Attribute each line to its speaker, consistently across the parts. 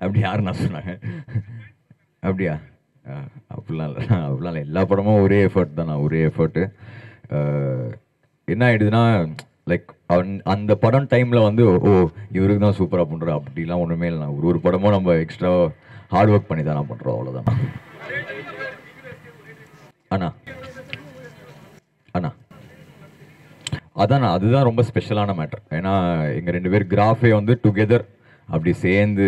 Speaker 1: அப்படி யார் நான் சொன்னாங்க? அப்படியா? அப்படிலாம் இல்லை, அப்படிலாம் இல்லை. எல்லா படமும் ஒரே எஃபர்ட் தான், ஒரே எஃபர்ட்டு. என்ன ஆகிடுதுன்னா, லைக் அந்த படம் டைமில் வந்து ஓ இவருக்கு தான் சூப்பராக பண்ணுறோம் அப்படிலாம் ஒன்றுமே இல்லை. ஒரு படமும் நம்ம எக்ஸ்ட்ரா ஹார்ட் ஒர்க் பண்ணி தான் நான் பண்ணுறோம், அவ்வளோதான். அண்ணா அண்ணா அதாண்ணா, அதுதான் ரொம்ப ஸ்பெஷலான மேட்டர். ஏன்னா எங்கள் 2 பேர் கிராஃபே வந்து டுகெதர் அப்படி சேர்ந்து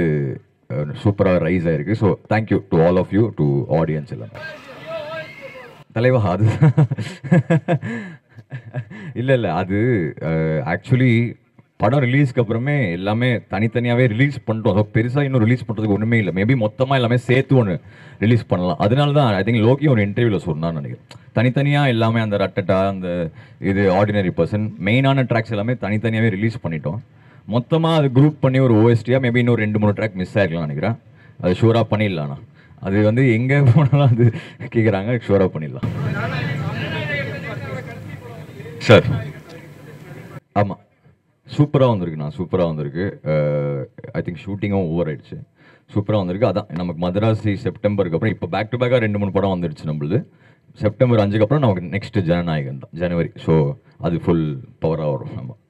Speaker 1: சூப்பராக ரைஸ் ஆயிருக்கு. So thank you to all of you, to audience எல்லாமே. தலைவா அது இல்லை இல்லை, அது ஆக்சுவலி படம் ரிலீஸ்க்கு அப்புறமே எல்லாமே தனித்தனியாகவே ரிலீஸ் பண்ணிட்டோம். ஸோ பெருசாக இன்னும் ரிலீஸ் பண்ணுறதுக்கு ஒன்றுமே இல்லை. மேபி மொத்தமாக எல்லாமே சேர்த்து ஒன்று ரிலீஸ் பண்ணலாம். அதனால தான் ஐ திங்க் லோக்கி ஒரு இன்டர்வியூவில் சொன்னான்னு நினைக்கிறேன். தனித்தனியாக எல்லாமே அந்த ரட்டட்டா, அந்த இது ஆர்டினரி பர்சன், மெயினான ட்ராக்ஸ் எல்லாமே தனித்தனியாகவே ரிலீஸ் பண்ணிட்டோம். மொத்தமாக அது குரூப் பண்ணி ஒரு ஓஎஸ்டியாக மேபி இன்னும் 2-3 ட்ராக் மிஸ் ஆகிருக்கலாம் நினைக்கிறேன். அது ஷூராக பண்ணிடலாண்ணா. அது வந்து எங்கே போனாலும் அது கேட்குறாங்க, ஷூராக பண்ணிடலாம் சார். ஆமாம், சூப்பராக வந்திருக்குண்ணா, சூப்பராக வந்திருக்கு. ஐ திங்க் ஷூட்டிங்கும் ஓவர் ஆயிடுச்சு. சூப்பராக வந்திருக்கு. அதான் நமக்கு மதராசி செப்டம்பருக்கு அப்புறம் இப்போ பேக் டு பேக்காக 2-3 படம் வந்துடுச்சு நம்மளுது. செப்டம்பர் 5க்கு அப்புறம் நமக்கு நெக்ஸ்ட் ஜனநாயகன் தான், ஜனவரி. ஸோ அது ஃபுல் பவராக வரும். ஆமாம்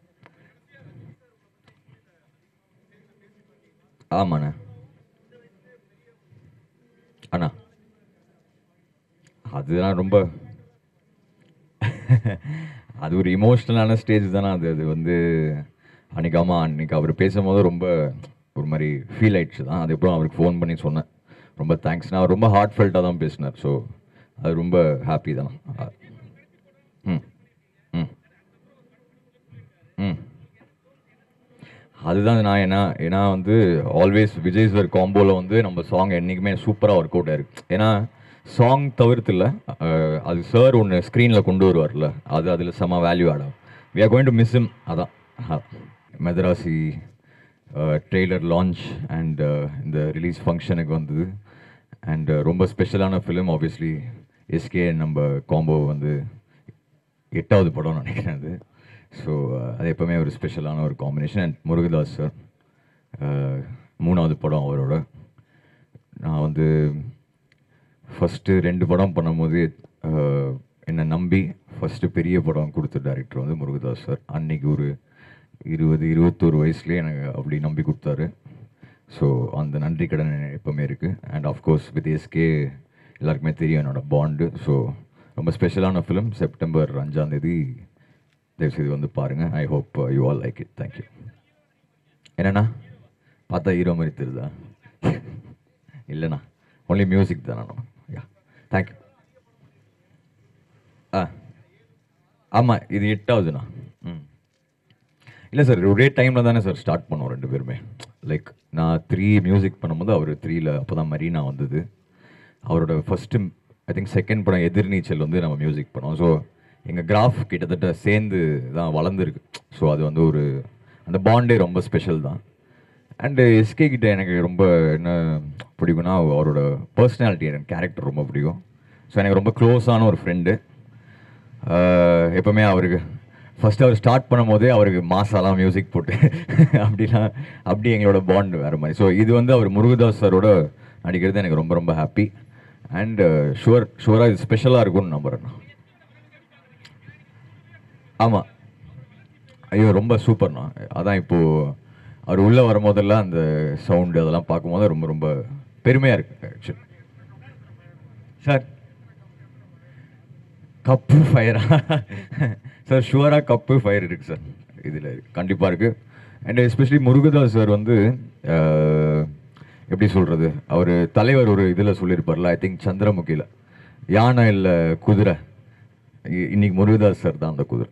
Speaker 1: ஆமாண்ணா. அண்ணா அதுதான் ரொம்ப அது ஒரு இமோஷ்னலான ஸ்டேஜ் தானே அது. அது வந்து அன்றைக்கி அவர் பேசும்போது ரொம்ப ஒரு மாதிரி ஃபீல் ஆயிடுச்சு தான். அதுக்கப்புறம் அவருக்கு ஃபோன் பண்ணி சொன்னேன், ரொம்ப தேங்க்ஸ்ண்ணா. அவர் ரொம்ப ஹார்ட் ஃபெல்ட்டாக தான் பேசினார். ஸோ அது ரொம்ப ஹாப்பி தானே. ம் ம் ம் அதுதான் நான் ஏன்னா வந்து ஆல்வேஸ் விஜய் சார் காம்போவில் வந்து நம்ம சாங் என்றைக்குமே சூப்பராக ஒர்க் அவுட் ஆயிருக்கு. ஏன்னா சாங் தவிர்த்து இல்லை, அது சார் ஒன்று ஸ்க்ரீனில் கொண்டு வருவார்ல, அது அதில் செம்ம வேல்யூ ஆடும். We are going to miss him. அதான் மதராசி ட்ரெய்லர் லான்ச் அண்ட் இந்த ரிலீஸ் ஃபங்க்ஷனுக்கு வந்தது. அண்ட் ரொம்ப ஸ்பெஷலான ஃபிலிம். ஆப்வியஸ்லி எஸ்கே நம்ம காம்போ வந்து 8வது படம்னு நினைக்கிறேன் அது. ஸோ அது எப்போவுமே ஒரு ஸ்பெஷலான ஒரு காம்பினேஷன். அண்ட் முருகதாஸ் சார் 3வது படம் அவரோட. நான் வந்து ஃபஸ்ட்டு 2 படம் பண்ணும்போது என்னை நம்பி ஃபஸ்ட்டு பெரிய படம் கொடுத்த டைரக்டர் வந்து முருகதாஸ் சார். அன்றைக்கி ஒரு 20-21 வயசுலேயே எனக்கு அப்படி நம்பி கொடுத்தாரு. ஸோ அந்த நன்றி கடன் எப்போவுமே இருக்குது. அண்ட் ஆஃப்கோர்ஸ் வித் எஸ்கே எல்லாருக்குமே தெரியும் என்னோடய பாண்டு. ஸோ ரொம்ப ஸ்பெஷலான ஃபிலிம். செப்டம்பர் 5ஆம் தேதி தயவுசெய்து வந்து பாருங்கள். I hope you all like it. Thank you. என்னண்ணா பார்த்தா ஹீரோ மாதிரி தெரியுதா? இல்லைண்ணா, ஒன்லி மியூசிக் தானே. Yeah thank you. ஆமாம், இது 8வதுண்ணா. இல்லை சார், ஒரே டைமில் தானே சார் ஸ்டார்ட் பண்ணோம் 2 பேருமே. லைக் நான் 3 மியூசிக் பண்ணும்போது அவர் 3ல் அப்போ தான் மரீனா வந்தது. அவரோட ஃபஸ்ட்டு ஐ திங்க் செகண்ட் படம் எதிர்நீச்சல் வந்து நம்ம மியூசிக் பண்ணோம். ஸோ எங்கள் கிராஃப் கிட்டத்தட்ட சேர்ந்து தான் வளர்ந்துருக்கு. ஸோ அது வந்து ஒரு அந்த பாண்டே ரொம்ப ஸ்பெஷல் தான். அண்டு எஸ்கே கிட்ட எனக்கு ரொம்ப என்ன பிடிக்கும்னா அவரோட பர்சனாலிட்டி, எனக்கு கேரக்டர் ரொம்ப பிடிக்கும். ஸோ எனக்கு ரொம்ப க்ளோஸான ஒரு ஃப்ரெண்டு. எப்போவுமே அவருக்கு ஃபஸ்ட்டு அவர் ஸ்டார்ட் பண்ணும் போதே அவருக்கு மாசாலாம் மியூசிக் போட்டு அப்படி எங்களோட பாண்ட் வேறு மாதிரி. ஸோ இது வந்து அவர் முருகதாஸ் சாரோட நடிக்கிறது எனக்கு ரொம்ப ரொம்ப ஹாப்பி. அண்டு ஷுவராக இது ஸ்பெஷலாக இருக்கும்னு நம்புகிறேன். ஆமாம், ஐயோ ரொம்ப சூப்பர்ண்ணா. அதான் இப்போது அவர் உள்ளே வரும்போதெல்லாம் அந்த சவுண்டு அதெல்லாம் பார்க்கும்போது ரொம்ப ரொம்ப பெருமையாக இருக்குது ஆக்சுவலி. சார் கப்பு ஃபயரா? சார் ஷுவராக கப்பு ஃபயர் இருக்குது சார், இதில் கண்டிப்பாக இருக்குது. அண்ட் எஸ்பெஷலி முருகதாஸ் சார் வந்து எப்படி சொல்கிறது, அவர் தலைவர் ஒரு இதில் சொல்லியிருப்பார்ல, ஐ திங்க் சந்திரமுகியில், யானை இல்லை குதிரை, இன்னைக்கு முருகதாஸ் சார் தான் அந்த குதிரை.